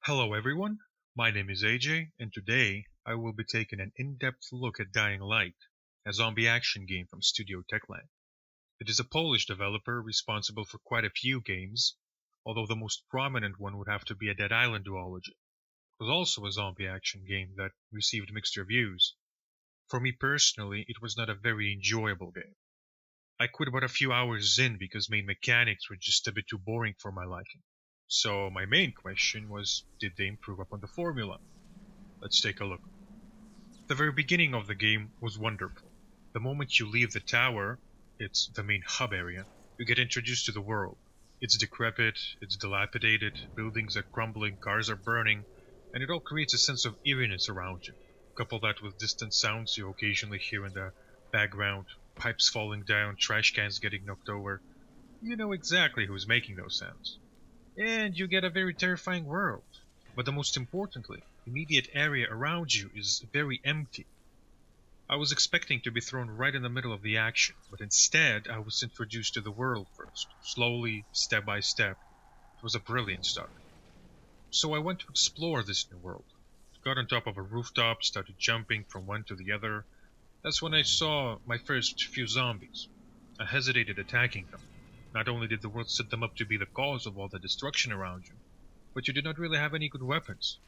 Hello everyone, my name is AJ, and today I will be taking an in-depth look at Dying Light, a zombie action game from Studio Techland. It is a Polish developer responsible for quite a few games, although the most prominent one would have to be a Dead Island duology. It was also a zombie action game that received mixed reviews. For me personally, it was not a very enjoyable game. I quit about a few hours in because main mechanics were just a bit too boring for my liking. So my main question was, did they improve upon the formula? Let's take a look. The very beginning of the game was wonderful. The moment you leave the tower, it's the main hub area, you get introduced to the world. It's decrepit, it's dilapidated, buildings are crumbling, cars are burning, and it all creates a sense of eeriness around you. Couple that with distant sounds you occasionally hear in the background, pipes falling down, trash cans getting knocked over. You know exactly who's making those sounds. And you get a very terrifying world. But the most importantly, the immediate area around you is very empty. I was expecting to be thrown right in the middle of the action, but instead I was introduced to the world first, slowly, step by step. It was a brilliant start. So I went to explore this new world. Got on top of a rooftop, started jumping from one to the other. That's when I saw my first few zombies. I hesitated attacking them. Not only did the world set them up to be the cause of all the destruction around you, but you did not really have any good weapons.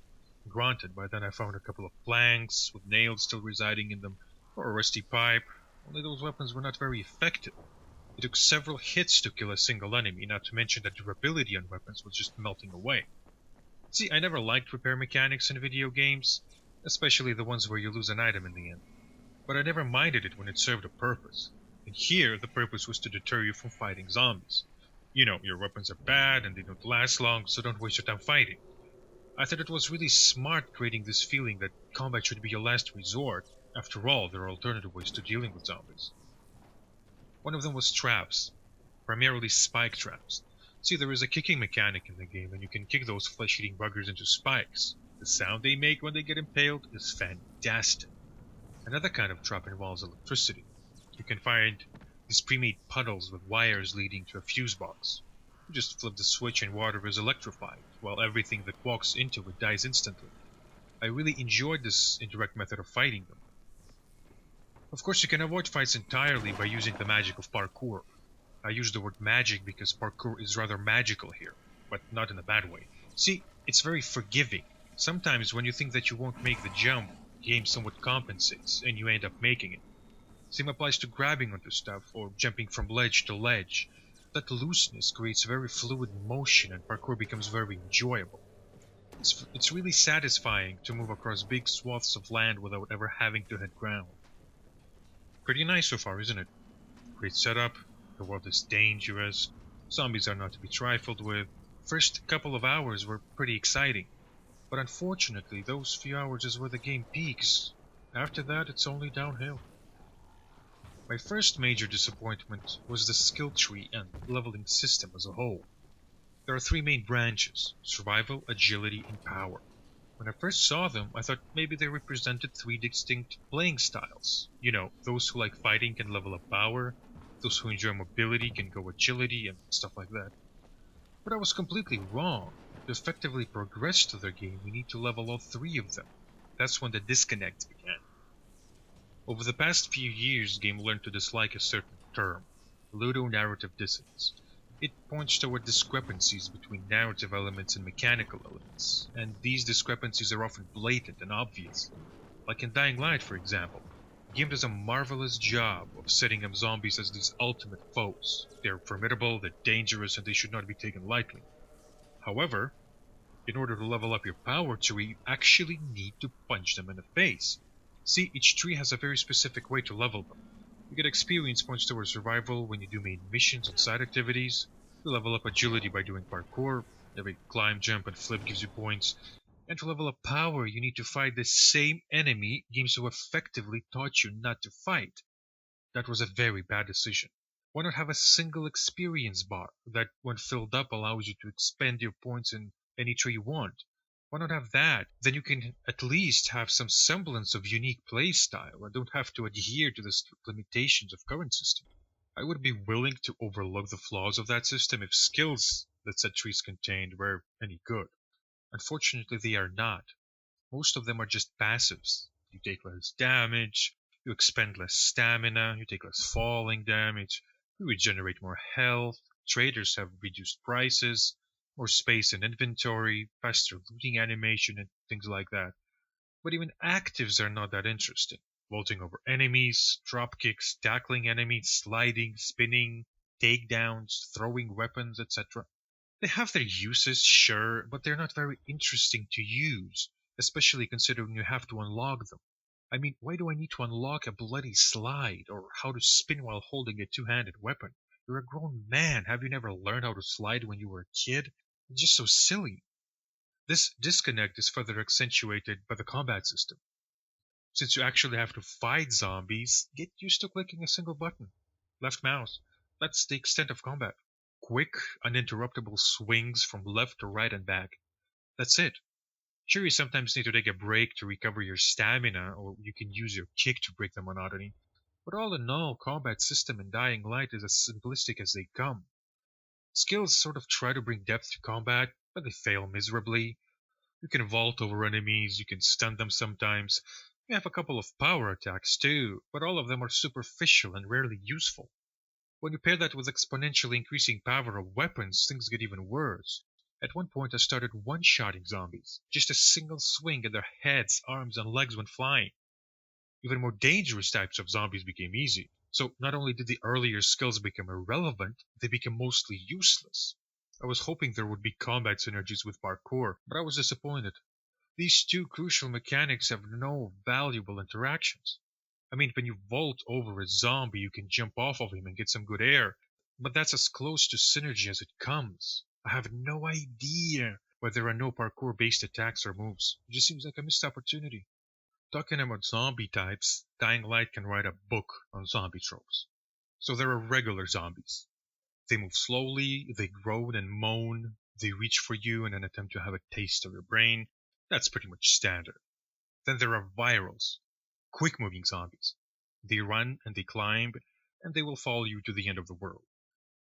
Granted, by then I found a couple of planks with nails still residing in them, or a rusty pipe, only those weapons were not very effective. It took several hits to kill a single enemy, not to mention that durability on weapons was just melting away. See, I never liked repair mechanics in video games, especially the ones where you lose an item in the end, but I never minded it when it served a purpose. And here, the purpose was to deter you from fighting zombies. You know, your weapons are bad and they don't last long, so don't waste your time fighting. I thought it was really smart creating this feeling that combat should be your last resort. After all, there are alternative ways to dealing with zombies. One of them was traps, primarily spike traps. See, there is a kicking mechanic in the game, and you can kick those flesh-eating buggers into spikes. The sound they make when they get impaled is fantastic. Another kind of trap involves electricity. You can find these pre-made puddles with wires leading to a fuse box. You just flip the switch and water is electrified, while everything that walks into it dies instantly. I really enjoyed this indirect method of fighting them. Of course, you can avoid fights entirely by using the magic of parkour. I use the word magic because parkour is rather magical here, but not in a bad way. See, it's very forgiving. Sometimes when you think that you won't make the jump, the game somewhat compensates, and you end up making it. Same applies to grabbing onto stuff or jumping from ledge to ledge. That looseness creates very fluid motion and parkour becomes very enjoyable. It's really satisfying to move across big swaths of land without ever having to hit ground. Pretty nice so far, isn't it? Great setup, the world is dangerous, zombies are not to be trifled with. First couple of hours were pretty exciting, but unfortunately those few hours is where the game peaks. After that it's only downhill. My first major disappointment was the skill tree and leveling system as a whole. There are three main branches: survival, agility, and power. When I first saw them, I thought maybe they represented three distinct playing styles. You know, those who like fighting can level up power, those who enjoy mobility can go agility, and stuff like that. But I was completely wrong. To effectively progress through the game, you need to level all three of them. That's when the disconnect began. Over the past few years, the game learned to dislike a certain term: ludonarrative dissonance. It points toward discrepancies between narrative elements and mechanical elements, and these discrepancies are often blatant and obvious. Like in Dying Light, for example, the game does a marvelous job of setting up zombies as these ultimate foes. They're formidable, they're dangerous, and they should not be taken lightly. However, in order to level up your power tree, you actually need to punch them in the face. See, each tree has a very specific way to level them. You get experience points towards survival when you do main missions and side activities. You level up agility by doing parkour. Every climb, jump, and flip gives you points. And to level up power, you need to fight the same enemy games so effectively taught you not to fight. That was a very bad decision. Why not have a single experience bar that, when filled up, allows you to expend your points in any tree you want? Why not have that? Then you can at least have some semblance of unique play style and don't have to adhere to the strict limitations of current system. I would be willing to overlook the flaws of that system if skills that said trees contained were any good. Unfortunately, they are not. Most of them are just passives. You take less damage, you expend less stamina, you take less falling damage, you regenerate more health, traders have reduced prices, more space in inventory, faster looting animation, and things like that. But even actives are not that interesting. Vaulting over enemies, drop kicks, tackling enemies, sliding, spinning, takedowns, throwing weapons, etc. They have their uses, sure, but they're not very interesting to use, especially considering you have to unlock them. I mean, why do I need to unlock a bloody slide or how to spin while holding a two-handed weapon? You're a grown man. Have you never learned how to slide when you were a kid? It's just so silly. This disconnect is further accentuated by the combat system. Since you actually have to fight zombies, get used to clicking a single button. Left mouse. That's the extent of combat. Quick, uninterruptible swings from left to right and back. That's it. Sure, you sometimes need to take a break to recover your stamina, or you can use your kick to break the monotony. But all in all, combat system in Dying Light is as simplistic as they come. Skills sort of try to bring depth to combat, but they fail miserably. You can vault over enemies, you can stun them sometimes. You have a couple of power attacks too, but all of them are superficial and rarely useful. When you pair that with exponentially increasing power of weapons, things get even worse. At one point I started one-shotting zombies. Just a single swing at their heads, arms, and legs when flying. Even more dangerous types of zombies became easy. So not only did the earlier skills become irrelevant, they became mostly useless. I was hoping there would be combat synergies with parkour, but I was disappointed. These two crucial mechanics have no valuable interactions. I mean, when you vault over a zombie, you can jump off of him and get some good air, but that's as close to synergy as it comes. I have no idea why there are no parkour based attacks or moves. It just seems like a missed opportunity. Talking about zombie types, Dying Light can write a book on zombie tropes. So there are regular zombies. They move slowly, they groan and moan, they reach for you in an attempt to have a taste of your brain. That's pretty much standard. Then there are virals, quick moving zombies. They run and they climb, and they will follow you to the end of the world.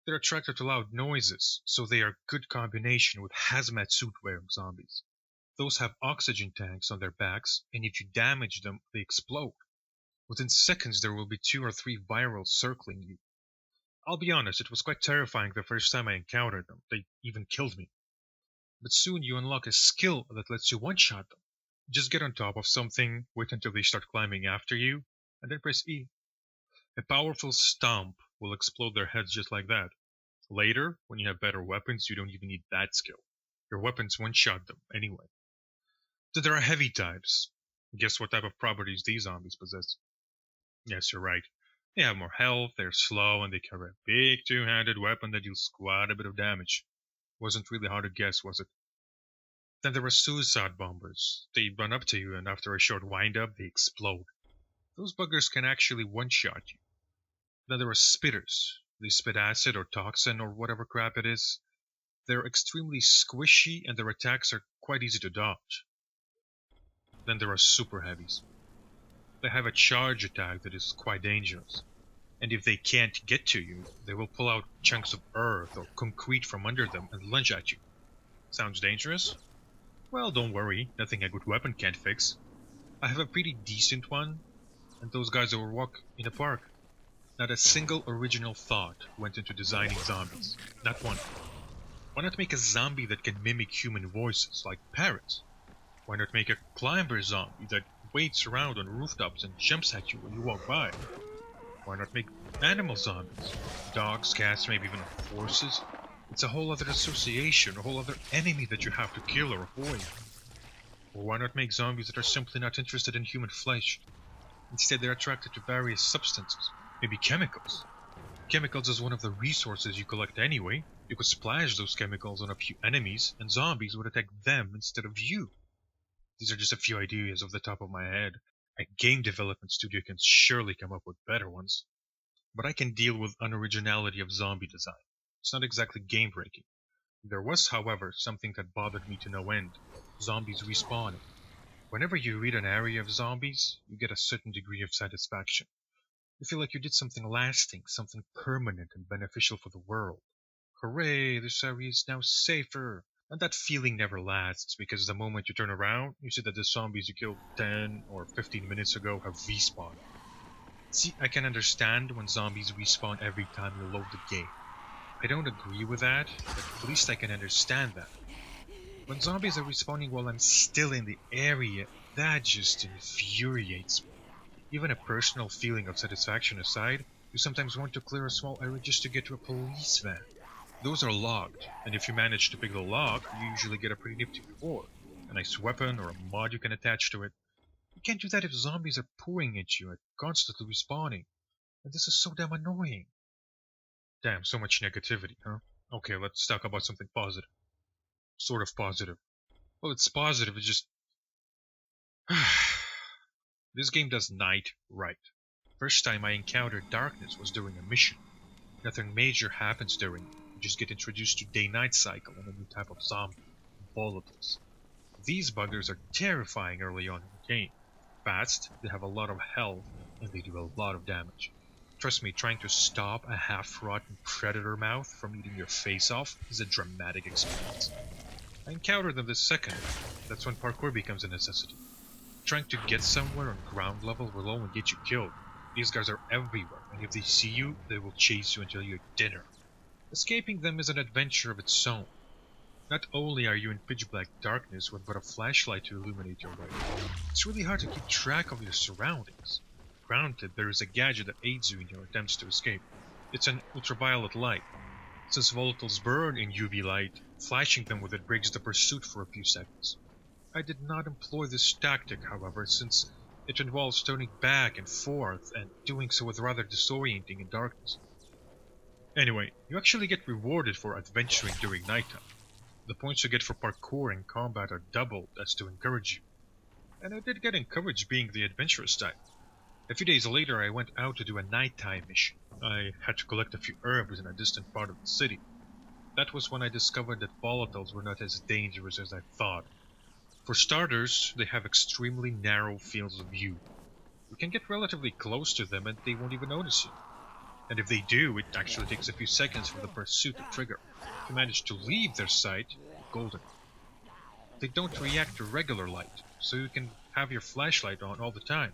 They're attracted to loud noises, so they are a good combination with hazmat suit wearing zombies. Those have oxygen tanks on their backs, and if you damage them, they explode. Within seconds, there will be two or three virals circling you. I'll be honest, it was quite terrifying the first time I encountered them. They even killed me. But soon you unlock a skill that lets you one-shot them. Just get on top of something, wait until they start climbing after you, and then press E. A powerful stomp will explode their heads just like that. Later, when you have better weapons, you don't even need that skill. Your weapons one-shot them anyway. Then there are heavy types. Guess what type of properties these zombies possess? Yes, you're right. They have more health, they're slow, and they carry a big two-handed weapon that deals quite a bit of damage. Wasn't really hard to guess, was it? Then there are suicide bombers. They run up to you, and after a short wind-up, they explode. Those buggers can actually one-shot you. Then there are spitters. They spit acid or toxin or whatever crap it is. They're extremely squishy, and their attacks are quite easy to dodge. Then there are super heavies. They have a charge attack that is quite dangerous. And if they can't get to you, they will pull out chunks of earth or concrete from under them and lunge at you. Sounds dangerous? Well, don't worry, nothing a good weapon can't fix. I have a pretty decent one, and those guys will walk in a park. Not a single original thought went into designing zombies. Not one. Why not make a zombie that can mimic human voices, like parrots? Why not make a climber zombie that waits around on rooftops and jumps at you when you walk by? Why not make animal zombies? Dogs, cats, maybe even horses? It's a whole other association, a whole other enemy that you have to kill or avoid. Or why not make zombies that are simply not interested in human flesh? Instead, they're attracted to various substances, maybe chemicals. Chemicals is one of the resources you collect anyway. You could splash those chemicals on a few enemies, and zombies would attack them instead of you. These are just a few ideas off the top of my head. A game development studio can surely come up with better ones. But I can deal with unoriginality of zombie design. It's not exactly game breaking. There was, however, something that bothered me to no end. Zombies respawning. Whenever you read an area of zombies, you get a certain degree of satisfaction. You feel like you did something lasting, something permanent and beneficial for the world. Hooray, this area is now safer. And that feeling never lasts because the moment you turn around, you see that the zombies you killed 10 or 15 minutes ago have respawned. See, I can understand when zombies respawn every time you load the game. I don't agree with that, but at least I can understand that. When zombies are respawning while I'm still in the area, that just infuriates me. Even a personal feeling of satisfaction aside, you sometimes want to clear a small area just to get to a police van. Those are locked, and if you manage to pick the lock, you usually get a pretty nifty reward. A nice weapon or a mod you can attach to it. You can't do that if zombies are pouring at you and constantly respawning. And this is so damn annoying. Damn, so much negativity, huh? Okay, let's talk about something positive. Sort of positive. Well, it's positive, it's just... This game does night right. First time I encountered darkness was during a mission. Nothing major happens during it. You just get introduced to day-night cycle and a new type of zombie, volatiles. These buggers are terrifying early on in the game. Fast, they have a lot of health, and they do a lot of damage. Trust me, trying to stop a half-rotten predator mouth from eating your face off is a dramatic experience. I encountered them the second. That's when parkour becomes a necessity. Trying to get somewhere on ground level will only get you killed. These guys are everywhere, and if they see you, they will chase you until you eat dinner. Escaping them is an adventure of its own. Not only are you in pitch black darkness with but a flashlight to illuminate your way, it's really hard to keep track of your surroundings. Granted, there is a gadget that aids you in your attempts to escape. It's an ultraviolet light. Since volatiles burn in UV light, flashing them with it breaks the pursuit for a few seconds. I did not employ this tactic, however, since it involves turning back and forth and doing so was rather disorienting in darkness. Anyway, you actually get rewarded for adventuring during nighttime. The points you get for parkour and combat are doubled as to encourage you. And I did get encouraged being the adventurous type. A few days later I went out to do a nighttime mission. I had to collect a few herbs in a distant part of the city. That was when I discovered that volatiles were not as dangerous as I thought. For starters, they have extremely narrow fields of view. You can get relatively close to them and they won't even notice you. And if they do, it actually takes a few seconds for the pursuit to trigger. If you manage to leave their sight, you're golden. They don't react to regular light, so you can have your flashlight on all the time.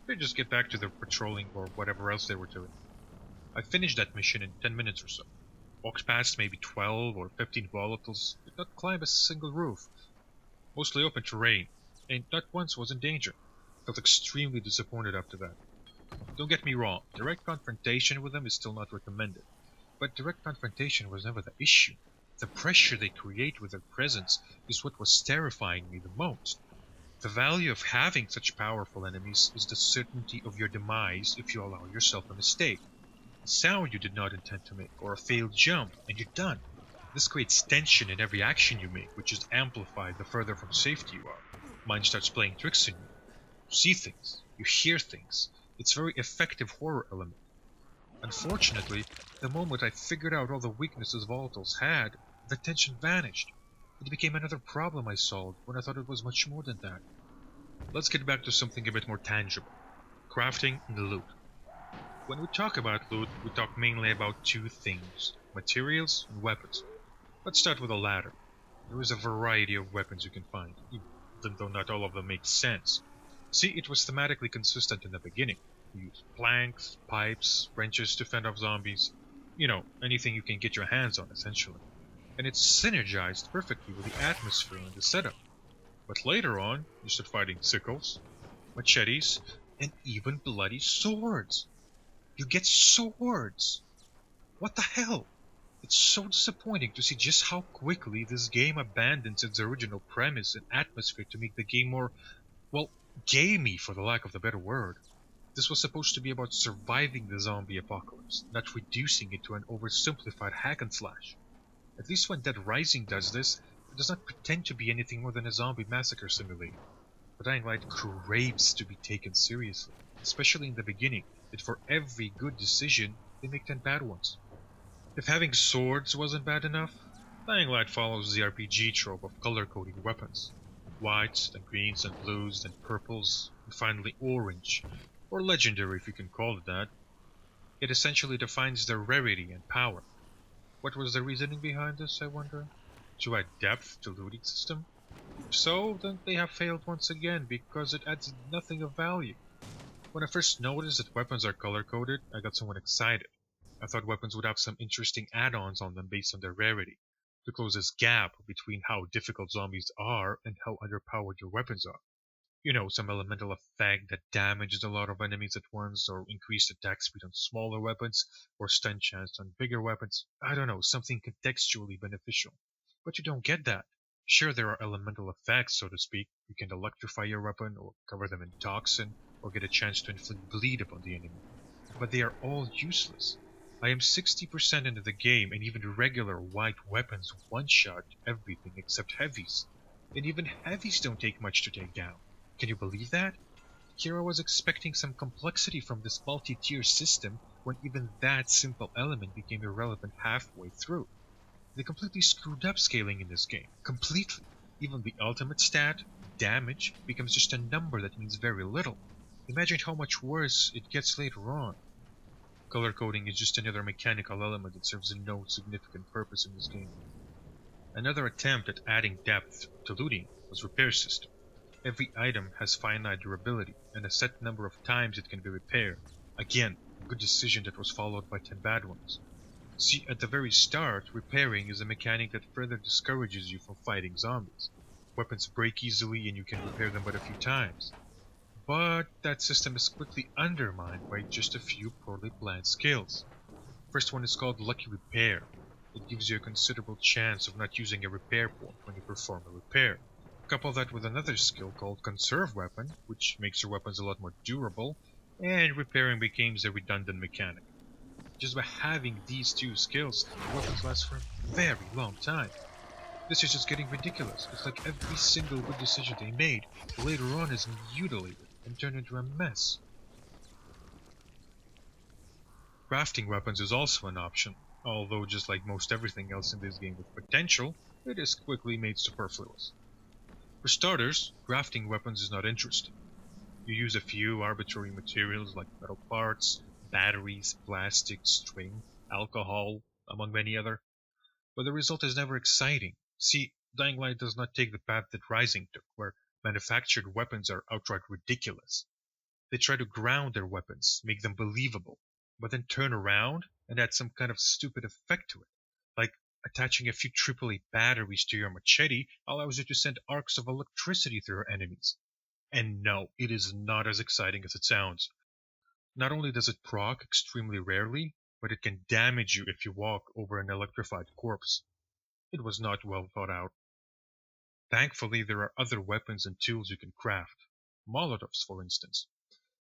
They just get back to their patrolling or whatever else they were doing. I finished that mission in 10 minutes or so. Walked past maybe 12 or 15 volatiles, did not climb a single roof. Mostly open terrain, and not once was in danger. Felt extremely disappointed after that. Don't get me wrong, direct confrontation with them is still not recommended. But direct confrontation was never the issue. The pressure they create with their presence is what was terrifying me the most. The value of having such powerful enemies is the certainty of your demise if you allow yourself a mistake. A sound you did not intend to make, or a failed jump, and you're done. This creates tension in every action you make, which is amplified the further from safety you are. Mind starts playing tricks on you. You see things, you hear things. It's a very effective horror element. Unfortunately, the moment I figured out all the weaknesses volatiles had, the tension vanished. It became another problem I solved when I thought it was much more than that. Let's get back to something a bit more tangible. Crafting and loot. When we talk about loot, we talk mainly about two things: materials and weapons. Let's start with the latter. There is a variety of weapons you can find, even though not all of them make sense. See, it was thematically consistent in the beginning. You use planks, pipes, wrenches to fend off zombies. You know, anything you can get your hands on, essentially. And it's synergized perfectly with the atmosphere and the setup. But later on, you start fighting sickles, machetes, and even bloody swords. You get swords! What the hell? It's so disappointing to see just how quickly this game abandons its original premise and atmosphere to make the game more, well, gamey for the lack of a better word. This was supposed to be about surviving the zombie apocalypse, not reducing it to an oversimplified hack and slash. At least when Dead Rising does this, it does not pretend to be anything more than a zombie massacre simulator. But Dying Light craves to be taken seriously, especially in the beginning, that for every good decision, they make 10 bad ones. If having swords wasn't bad enough, Dying Light follows the RPG trope of color-coding weapons. Whites, then greens, then blues, then purples, and finally orange, or legendary if you can call it that. It essentially defines their rarity and power. What was the reasoning behind this, I wonder? To add depth to looting system? If so, then they have failed once again because it adds nothing of value. When I first noticed that weapons are color-coded, I got somewhat excited. I thought weapons would have some interesting add-ons on them based on their rarity, to close this gap between how difficult zombies are and how underpowered your weapons are. Some elemental effect that damages a lot of enemies at once, or increased attack speed on smaller weapons, or stun chance on bigger weapons. I don't know, something contextually beneficial. But you don't get that. Sure, there are elemental effects, so to speak. You can electrify your weapon, or cover them in toxin, or get a chance to inflict bleed upon the enemy. But they are all useless. I am 60% into the game, and even regular white weapons one-shot everything except heavies. And even heavies don't take much to take down. Can you believe that? Here I was expecting some complexity from this multi-tier system when even that simple element became irrelevant halfway through. They completely screwed up scaling in this game. Completely. Even the ultimate stat, damage, becomes just a number that means very little. Imagine how much worse it gets later on. Color coding is just another mechanical element that serves no significant purpose in this game. Another attempt at adding depth to looting was repair system. Every item has finite durability and a set number of times it can be repaired. Again, a good decision that was followed by 10 bad ones. See, at the very start, repairing is a mechanic that further discourages you from fighting zombies. Weapons break easily and you can repair them but a few times. But that system is quickly undermined by just a few poorly planned skills. First one is called Lucky Repair. It gives you a considerable chance of not using a repair point when you perform a repair. Couple that with another skill called Conserve Weapon, which makes your weapons a lot more durable, and repairing becomes a redundant mechanic. Just by having these two skills, your weapons last for a very long time. This is just getting ridiculous. It's like every single good decision they made later on is mutilated and turned into a mess. Crafting weapons is also an option, although just like most everything else in this game with potential, it is quickly made superfluous. For starters, crafting weapons is not interesting. You use a few arbitrary materials like metal parts, batteries, plastic, string, alcohol, among many other, but the result is never exciting. See, Dying Light does not take the path that Rising took, where manufactured weapons are outright ridiculous. They try to ground their weapons, make them believable, but then turn around and add some kind of stupid effect to it. Like attaching a few AAA batteries to your machete allows you to send arcs of electricity through your enemies. And no, it is not as exciting as it sounds. Not only does it proc extremely rarely, but it can damage you if you walk over an electrified corpse. It was not well thought out. Thankfully, there are other weapons and tools you can craft. Molotovs, for instance.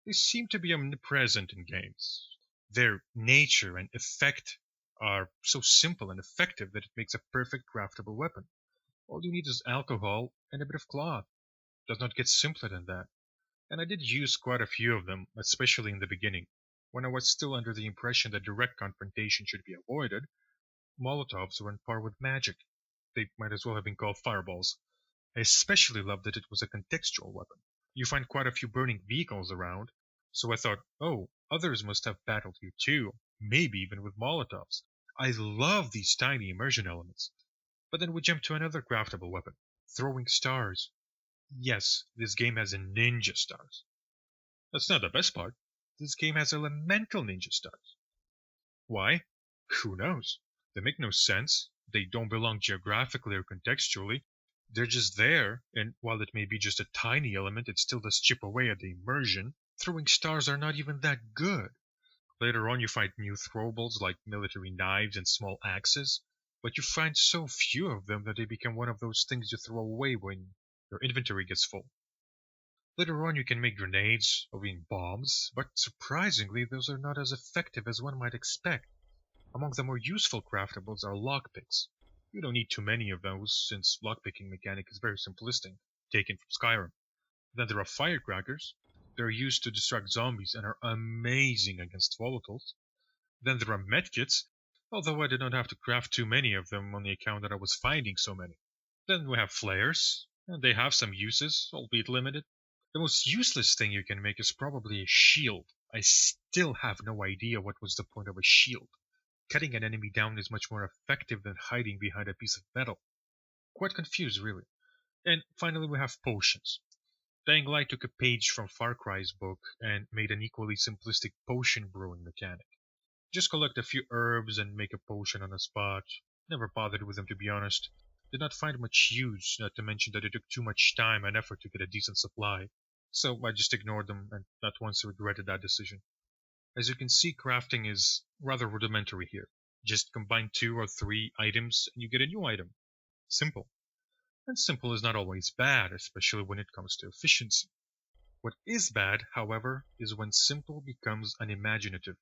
They seem to be omnipresent in games. Their nature and effect are so simple and effective that it makes a perfect craftable weapon. All you need is alcohol and a bit of cloth. It does not get simpler than that. And I did use quite a few of them, especially in the beginning. When I was still under the impression that direct confrontation should be avoided, Molotovs were on par with magic. They might as well have been called fireballs. I especially loved that it was a contextual weapon. You find quite a few burning vehicles around, so I thought, oh, others must have battled here too, maybe even with Molotovs. I love these tiny immersion elements. But then we jump to another craftable weapon, throwing stars. Yes, this game has a ninja stars. That's not the best part. This game has elemental ninja stars. Why? Who knows? They make no sense. They don't belong geographically or contextually. They're just there, and while it may be just a tiny element, it still does chip away at the immersion. Throwing stars are not even that good. Later on, you find new throwables like military knives and small axes, but you find so few of them that they become one of those things you throw away when your inventory gets full. Later on, you can make grenades or even bombs, but surprisingly, those are not as effective as one might expect. Among the more useful craftables are lockpicks. You don't need too many of those, since lockpicking mechanic is very simplistic, taken from Skyrim. Then there are firecrackers. They're used to distract zombies and are amazing against volatiles. Then there are medkits, although I did not have to craft too many of them on the account that I was finding so many. Then we have flares, and they have some uses, albeit limited. The most useless thing you can make is probably a shield. I still have no idea what was the point of a shield. Cutting an enemy down is much more effective than hiding behind a piece of metal. Quite confused, really. And finally, we have potions. Dying Light took a page from Far Cry's book and made an equally simplistic potion brewing mechanic. Just collect a few herbs and make a potion on the spot. Never bothered with them, to be honest. Did not find much use, not to mention that it took too much time and effort to get a decent supply. So I just ignored them and not once regretted that decision. As you can see, crafting is rather rudimentary here. Just combine 2 or 3 items and you get a new item. Simple. And simple is not always bad, especially when it comes to efficiency. What is bad, however, is when simple becomes unimaginative.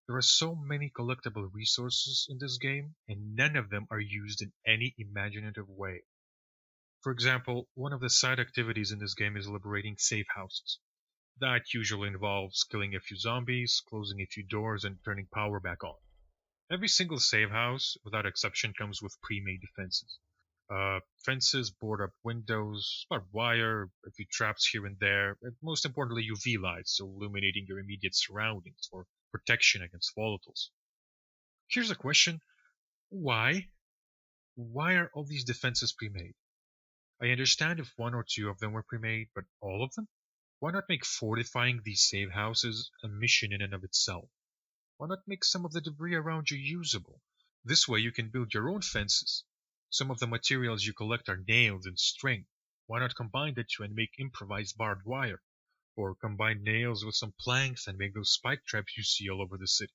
There are so many collectible resources in this game, and none of them are used in any imaginative way. For example, one of the side activities in this game is liberating safe houses. That usually involves killing a few zombies, closing a few doors, and turning power back on. Every single save house, without exception, comes with pre-made defenses. Fences, board up windows, barbed wire, a few traps here and there, and most importantly UV lights, so illuminating your immediate surroundings for protection against volatiles. Here's a question. Why? Why are all these defenses pre-made? I understand if 1 or 2 of them were pre-made, but all of them? Why not make fortifying these save houses a mission in and of itself? Why not make some of the debris around you usable? This way you can build your own fences. Some of the materials you collect are nails and string. Why not combine the two and make improvised barbed wire? Or combine nails with some planks and make those spike traps you see all over the city?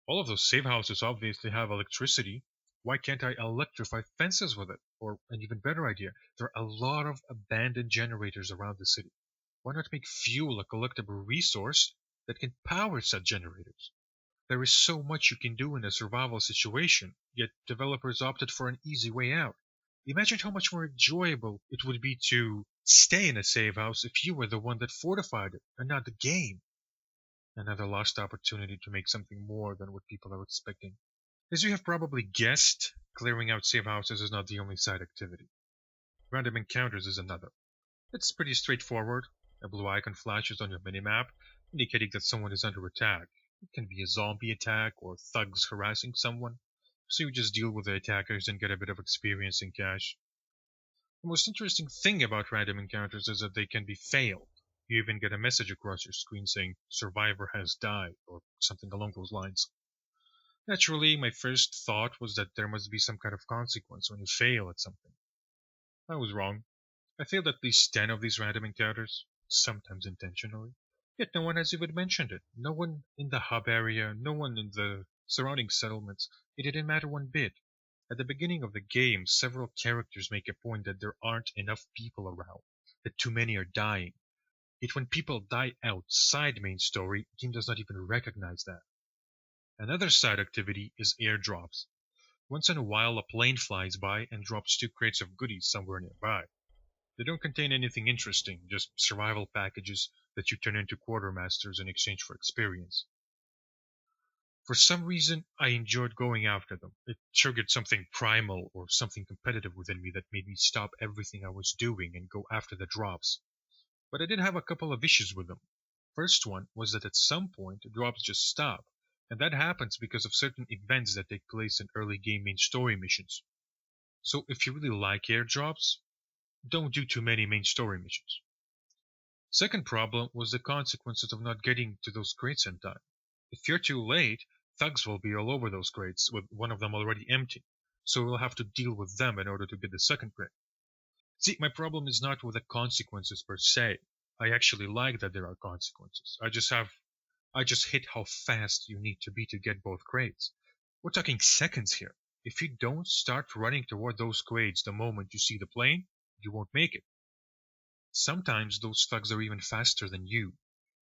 All of those save houses obviously have electricity. Why can't I electrify fences with it? Or an even better idea, there are a lot of abandoned generators around the city. Why not make fuel a collectible resource that can power said generators? There is so much you can do in a survival situation, yet developers opted for an easy way out. Imagine how much more enjoyable it would be to stay in a safe house if you were the one that fortified it and not the game. Another lost opportunity to make something more than what people are expecting. As you have probably guessed, clearing out safe houses is not the only side activity. Random encounters is another. It's pretty straightforward. A blue icon flashes on your minimap, indicating that someone is under attack. It can be a zombie attack or thugs harassing someone, so you just deal with the attackers and get a bit of experience in cash. The most interesting thing about random encounters is that they can be failed. You even get a message across your screen saying "Survivor has died" or something along those lines. Naturally, my first thought was that there must be some kind of consequence when you fail at something. I was wrong. I failed at least 10 of these random encounters, sometimes intentionally. Yet no one has even mentioned it. No one in the hub area, no one in the surrounding settlements. It didn't matter one bit. At the beginning of the game, several characters make a point that there aren't enough people around, that too many are dying. Yet when people die outside main story, the game does not even recognize that. Another side activity is airdrops. Once in a while, a plane flies by and drops 2 crates of goodies somewhere nearby. They don't contain anything interesting, just survival packages that you turn into quartermasters in exchange for experience. For some reason, I enjoyed going after them. It triggered something primal or something competitive within me that made me stop everything I was doing and go after the drops. But I did have a couple of issues with them. First one was that at some point, the drops just stop, and that happens because of certain events that take place in early game main story missions. So if you really like airdrops, don't do too many main story missions. Second problem was the consequences of not getting to those crates in time. If you're too late, thugs will be all over those crates with one of them already empty, so you'll have to deal with them in order to get the second crate. See, my problem is not with the consequences per se. I actually like that there are consequences. I just hate how fast you need to be to get both crates. We're talking seconds here. If you don't start running toward those crates the moment you see the plane, you won't make it. Sometimes those thugs are even faster than you.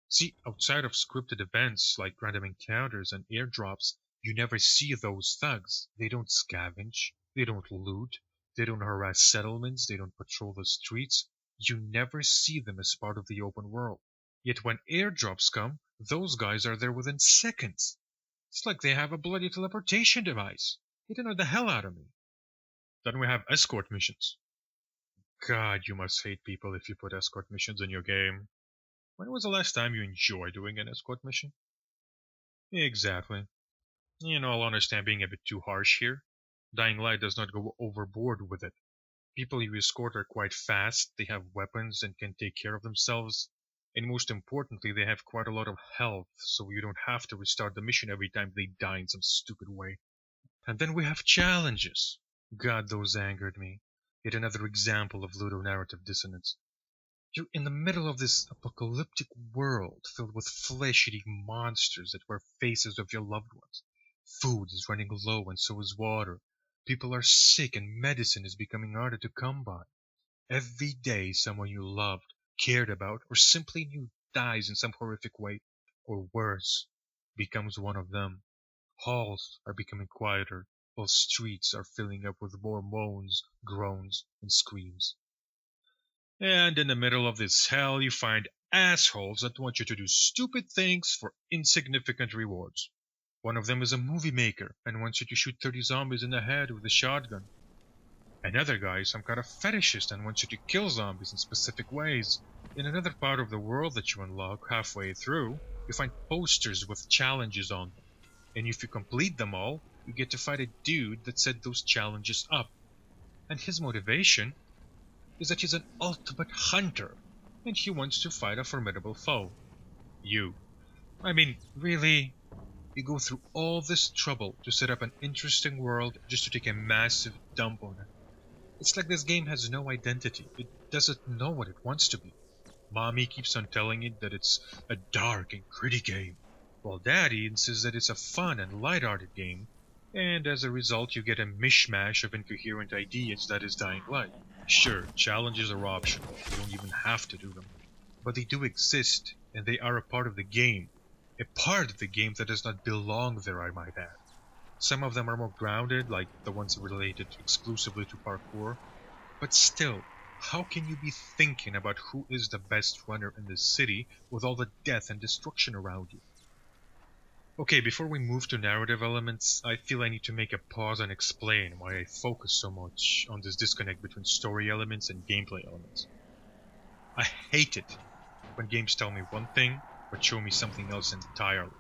See, outside of scripted events like random encounters and airdrops, you never see those thugs. They don't scavenge, they don't loot, they don't harass settlements, they don't patrol the streets. You never see them as part of the open world. Yet when airdrops come, those guys are there within seconds. It's like they have a bloody teleportation device. It annoyed the hell out of me. Then we have escort missions. God, you must hate people if you put escort missions in your game. When was the last time you enjoyed doing an escort mission? Exactly. You know, I'll understand being a bit too harsh here. Dying Light does not go overboard with it. People you escort are quite fast, they have weapons and can take care of themselves, and most importantly, they have quite a lot of health, so you don't have to restart the mission every time they die in some stupid way. And then we have challenges. God, those angered me. Yet another example of ludonarrative dissonance. You're in the middle of this apocalyptic world filled with flesh-eating monsters that wear faces of your loved ones. Food is running low and so is water. People are sick and medicine is becoming harder to come by. Every day someone you loved, cared about, or simply knew dies in some horrific way, or worse, becomes one of them. Halls are becoming quieter, while streets are filling up with more moans, groans, and screams. And in the middle of this hell, you find assholes that want you to do stupid things for insignificant rewards. One of them is a movie maker and wants you to shoot 30 zombies in the head with a shotgun. Another guy is some kind of fetishist and wants you to kill zombies in specific ways. In another part of the world that you unlock halfway through, you find posters with challenges on them. And if you complete them all, you get to fight a dude that set those challenges up. And his motivation is that he's an ultimate hunter, and he wants to fight a formidable foe. You. I mean, really? You go through all this trouble to set up an interesting world just to take a massive dump on it. It's like this game has no identity. It doesn't know what it wants to be. Mommy keeps on telling it that it's a dark and gritty game, while Daddy insists that it's a fun and light-hearted game, and as a result you get a mishmash of incoherent ideas that is Dying Light. Sure, challenges are optional, you don't even have to do them, but they do exist, and they are a part of the game. A part of the game that does not belong there, I might add. Some of them are more grounded, like the ones related exclusively to parkour, but still, how can you be thinking about who is the best runner in this city with all the death and destruction around you? Okay, before we move to narrative elements, I feel I need to make a pause and explain why I focus so much on this disconnect between story elements and gameplay elements. I hate it when games tell me one thing, but show me something else entirely.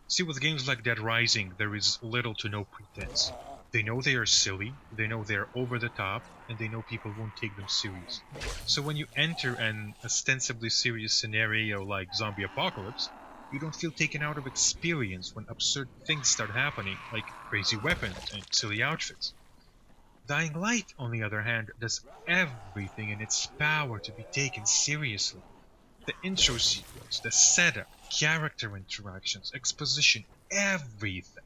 See, with games like Dead Rising, there is little to no pretense. They know they are silly, they know they are over the top, and they know people won't take them serious. So when you enter an ostensibly serious scenario like zombie apocalypse, you don't feel taken out of experience when absurd things start happening, like crazy weapons and silly outfits. Dying Light, on the other hand, does everything in its power to be taken seriously. The intro sequence, the setup, character interactions, exposition, everything.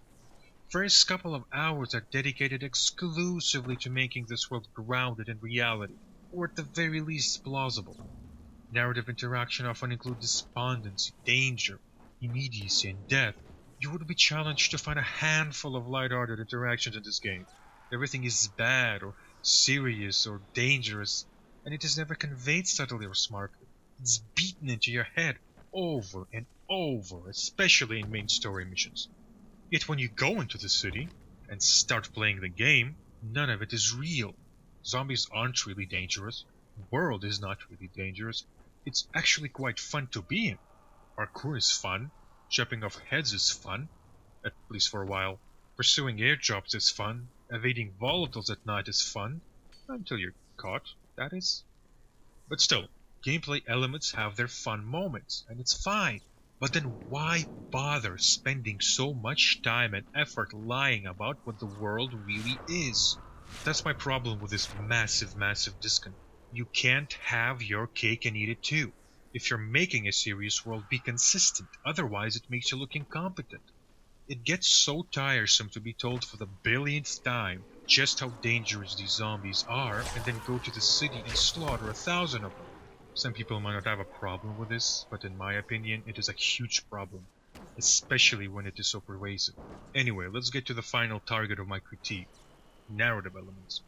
First couple of hours are dedicated exclusively to making this world grounded in reality, or at the very least plausible. Narrative interaction often includes despondency, danger, immediacy, and death. You would be challenged to find a handful of light-hearted interactions in this game. Everything is bad, or serious, or dangerous, and it is never conveyed subtly or smartly. It's beaten into your head over and over, especially in main story missions. Yet when you go into the city and start playing the game, none of it is real. Zombies aren't really dangerous. The world is not really dangerous. It's actually quite fun to be in. Parkour is fun. Chopping off heads is fun. At least for a while. Pursuing airdrops is fun. Evading volatiles at night is fun. Until you're caught, that is. But still, gameplay elements have their fun moments, and it's fine. But then why bother spending so much time and effort lying about what the world really is? That's my problem with this massive disconnect. You can't have your cake and eat it too. If you're making a serious world, be consistent, otherwise it makes you look incompetent. It gets so tiresome to be told for the billionth time just how dangerous these zombies are, and then go to the city and slaughter 1,000 of them. Some people might not have a problem with this, but in my opinion, it is a huge problem, especially when it is so pervasive. Anyway, let's get to the final target of my critique, narrative elements.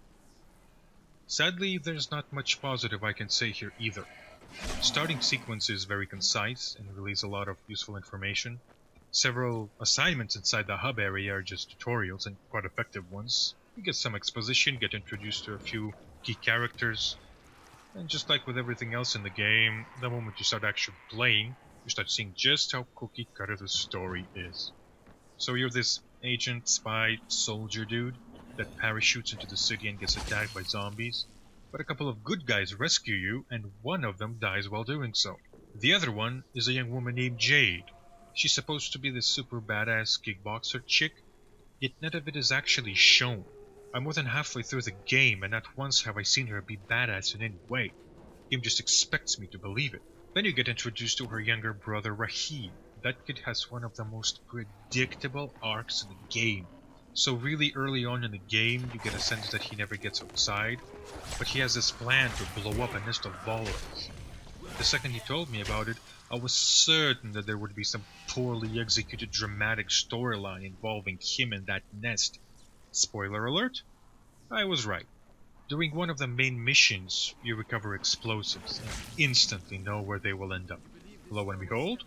Sadly, there's not much positive I can say here either. Starting sequence is very concise and release a lot of useful information. Several assignments inside the hub area are just tutorials and quite effective ones. You get some exposition, get introduced to a few key characters, and just like with everything else in the game, the moment you start actually playing, you start seeing just how cookie cutter the story is. So you're this agent, spy, soldier dude, that parachutes into the city and gets attacked by zombies, but a couple of good guys rescue you and one of them dies while doing so. The other one is a young woman named Jade. She's supposed to be this super badass kickboxer chick, yet none of it is actually shown. I'm more than halfway through the game and not once have I seen her be badass in any way. The game just expects me to believe it. Then you get introduced to her younger brother Rahim. That kid has one of the most predictable arcs in the game. So really early on in the game, you get a sense that he never gets outside, but he has this plan to blow up a nest of volatiles. The second he told me about it, I was certain that there would be some poorly executed dramatic storyline involving him and that nest. Spoiler alert, I was right. During one of the main missions, you recover explosives and instantly know where they will end up. Lo and behold,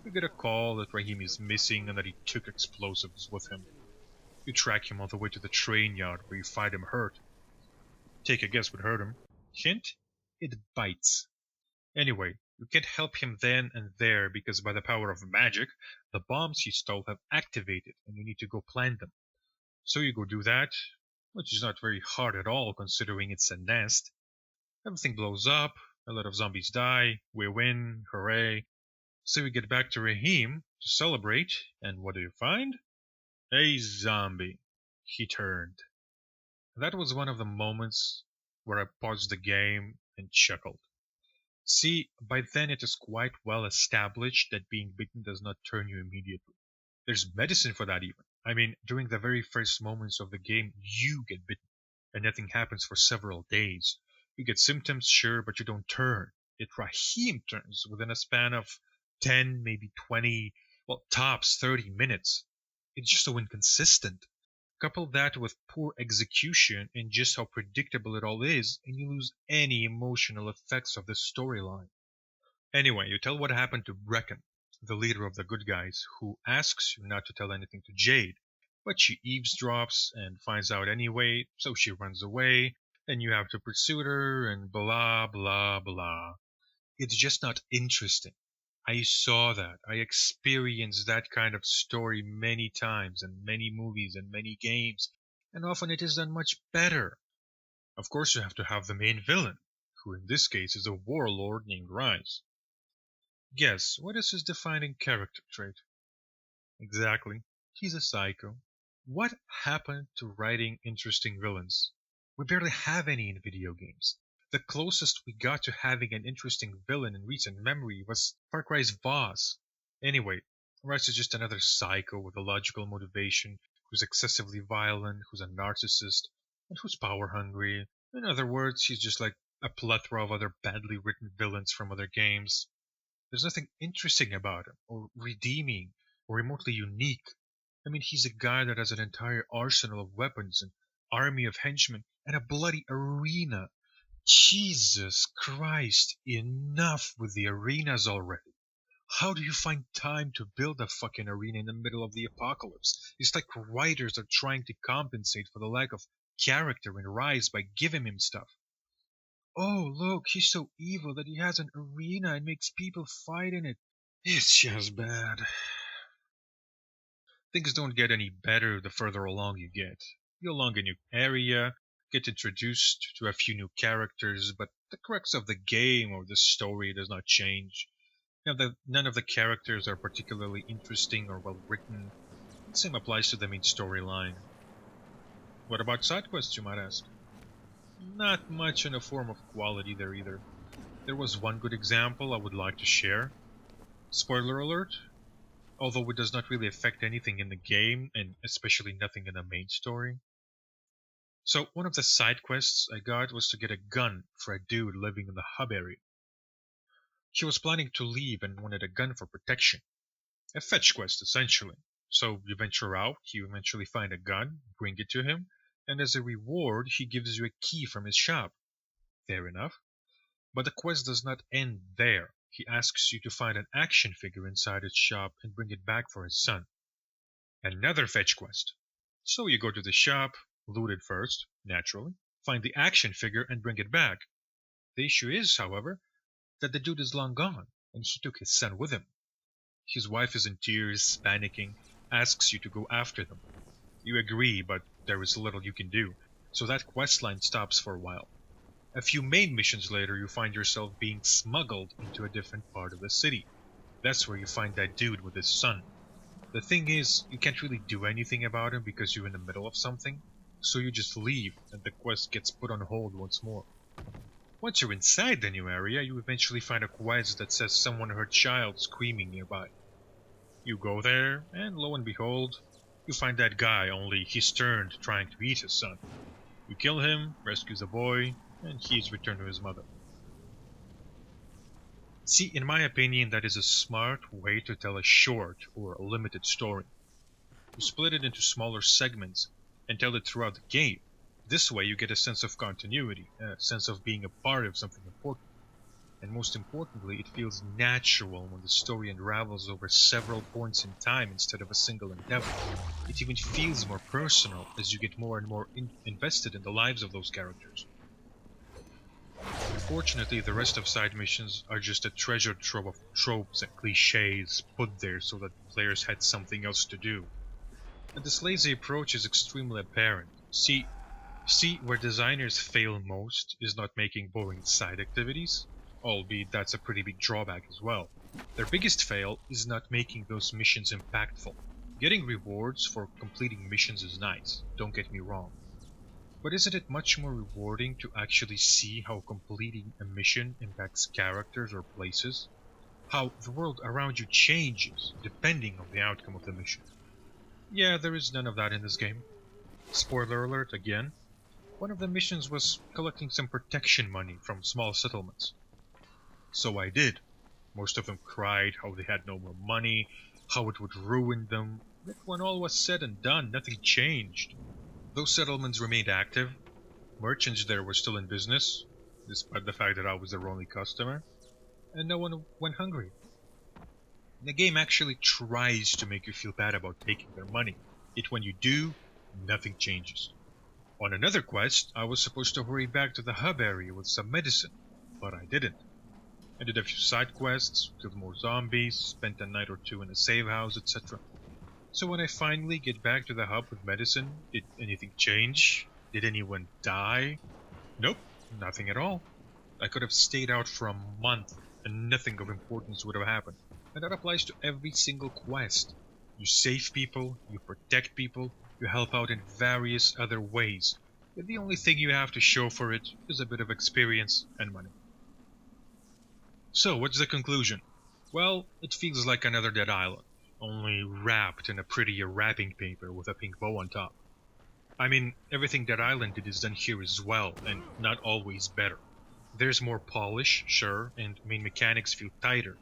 you get a call that Rahim is missing and that he took explosives with him. You track him all the way to the train yard where you find him hurt. Take a guess what hurt him. Hint? It bites. Anyway, you can't help him then and there because by the power of magic, the bombs he stole have activated and you need to go plant them. So you go do that, which is not very hard at all considering it's a nest. Everything blows up, a lot of zombies die, we win, hooray. So we get back to Rahim to celebrate, and what do you find? A zombie. He turned. That was one of the moments where I paused the game and chuckled. See, by then it is quite well established that being bitten does not turn you immediately. There's medicine for that even. I mean, during the very first moments of the game, you get bitten, and nothing happens for several days. You get symptoms, sure, but you don't turn. Yet Rahim turns within a span of 10, maybe 20, well, tops 30 minutes. It's just so inconsistent. Couple that with poor execution and just how predictable it all is, and you lose any emotional effects of the storyline. Anyway, you tell what happened to Brecken, the leader of the good guys, who asks you not to tell anything to Jade, but she eavesdrops and finds out anyway, so she runs away, and you have to pursue her, and blah blah blah. It's just not interesting. I saw that. I experienced that kind of story many times in many movies and many games, and often it is done much better. Of course, you have to have the main villain, who in this case is a warlord named Rise. Guess, what is his defining character trait? Exactly. He's a psycho. What happened to writing interesting villains? We barely have any in video games. The closest we got to having an interesting villain in recent memory was Far Cry's Voss. Anyway, Rice is just another psycho with a logical motivation, who's excessively violent, who's a narcissist, and who's power hungry. In other words, he's just like a plethora of other badly written villains from other games. There's nothing interesting about him, or redeeming, or remotely unique. I mean, he's a guy that has an entire arsenal of weapons, an army of henchmen, and a bloody arena. Jesus Christ, enough with the arenas already. How do you find time to build a fucking arena in the middle of the apocalypse? It's like writers are trying to compensate for the lack of character in Rise by giving him stuff. Oh, look, he's so evil that he has an arena and makes people fight in it. It's just bad. Things don't get any better the further along you get. You along a new area, get introduced to a few new characters, but the crux of the game or the story does not change. None of the characters are particularly interesting or well written. The same applies to the main storyline. What about side quests, you might ask? Not much in the form of quality there either. There was one good example I would like to share. Spoiler alert, although it does not really affect anything in the game, and especially nothing in the main story. So one of the side quests I got was to get a gun for a dude living in the hub area. He was planning to leave and wanted a gun for protection. A fetch quest, essentially. So you venture out, you eventually find a gun, bring it to him, and as a reward he gives you a key from his shop. Fair enough. But the quest does not end there. He asks you to find an action figure inside his shop and bring it back for his son. Another fetch quest. So you go to the shop, loot it first, naturally, find the action figure and bring it back. The issue is, however, that the dude is long gone, and he took his son with him. His wife is in tears, panicking, asks you to go after them. You agree, but there is little you can do, so that questline stops for a while. A few main missions later, you find yourself being smuggled into a different part of the city. That's where you find that dude with his son. The thing is, you can't really do anything about him because you're in the middle of something, so you just leave and the quest gets put on hold once more. Once you're inside the new area, you eventually find a quest that says someone heard child screaming nearby. You go there, and lo and behold, you find that guy, only he's turned trying to eat his son. You kill him, rescue the boy, and he's returned to his mother. See, in my opinion, that is a smart way to tell a short or a limited story. You split it into smaller segments and tell it throughout the game. This way you get a sense of continuity, a sense of being a part of something important. And most importantly, it feels natural when the story unravels over several points in time instead of a single endeavor. It even feels more personal as you get more and more invested in the lives of those characters. Unfortunately, the rest of side missions are just a treasure trove of tropes and cliches put there so that players had something else to do. And this lazy approach is extremely apparent. See, where designers fail most is not making boring side activities, albeit that's a pretty big drawback as well. Their biggest fail is not making those missions impactful. Getting rewards for completing missions is nice, don't get me wrong. But isn't it much more rewarding to actually see how completing a mission impacts characters or places? How the world around you changes depending on the outcome of the mission? Yeah, there is none of that in this game. Spoiler alert again. One of the missions was collecting some protection money from small settlements. So I did. Most of them cried how they had no more money, how it would ruin them. But when all was said and done, nothing changed. Those settlements remained active. Merchants there were still in business, despite the fact that I was their only customer, and no one went hungry. The game actually tries to make you feel bad about taking their money, yet when you do, nothing changes. On another quest, I was supposed to hurry back to the hub area with some medicine, but I didn't. I did a few side quests, killed more zombies, spent a night or two in a save house, etc. So when I finally get back to the hub with medicine, did anything change? Did anyone die? Nope, nothing at all. I could have stayed out for a month and nothing of importance would have happened. And that applies to every single quest. You save people, you protect people, you help out in various other ways. Yet the only thing you have to show for it is a bit of experience and money. So, what's the conclusion? Well, it feels like another Dead Island, only wrapped in a prettier wrapping paper with a pink bow on top. I mean, everything Dead Island did is done here as well, and not always better. There's more polish, sure, and main mechanics feel tighter,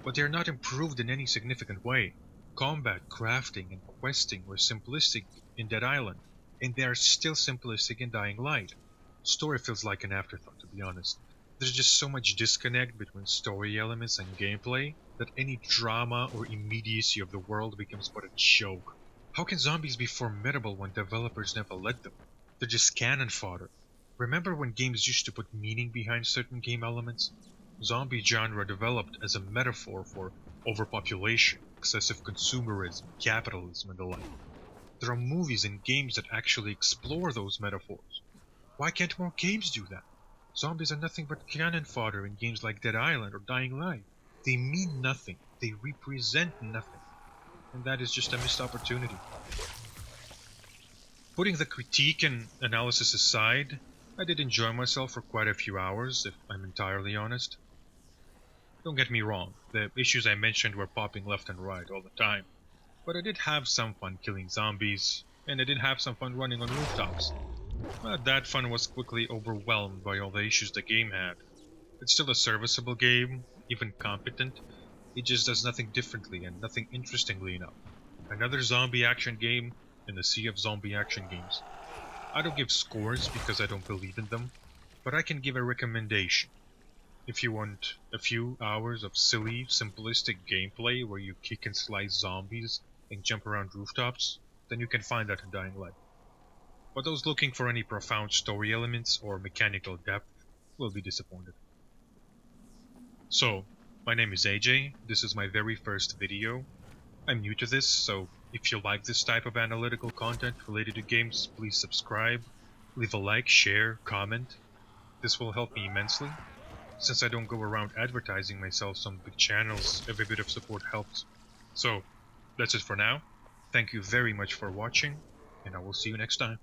but they're not improved in any significant way. Combat, crafting, and questing were simplistic in Dead Island, and they are still simplistic in Dying Light. Story feels like an afterthought, to be honest. There's just so much disconnect between story elements and gameplay that any drama or immediacy of the world becomes but a joke. How can zombies be formidable when developers never let them? They're just cannon fodder. Remember when games used to put meaning behind certain game elements? Zombie genre developed as a metaphor for overpopulation, excessive consumerism, capitalism, and the like. There are movies and games that actually explore those metaphors. Why can't more games do that? Zombies are nothing but cannon fodder in games like Dead Island or Dying Light. They mean nothing. They represent nothing. And that is just a missed opportunity. Putting the critique and analysis aside, I did enjoy myself for quite a few hours, if I'm entirely honest. Don't get me wrong, the issues I mentioned were popping left and right all the time. But I did have some fun killing zombies, and I did have some fun running on rooftops. But that fun was quickly overwhelmed by all the issues the game had. It's still a serviceable game, even competent. It just does nothing differently and nothing interestingly enough. Another zombie action game in the sea of zombie action games. I don't give scores because I don't believe in them, but I can give a recommendation. If you want a few hours of silly, simplistic gameplay where you kick and slice zombies and jump around rooftops, then you can find that in Dying Light. But those looking for any profound story elements or mechanical depth will be disappointed. So, my name is AJ, this is my very first video. I'm new to this, so if you like this type of analytical content related to games, please subscribe, leave a like, share, comment. This will help me immensely. Since I don't go around advertising myself on big channels, every bit of support helps. So, that's it for now. Thank you very much for watching, and I will see you next time.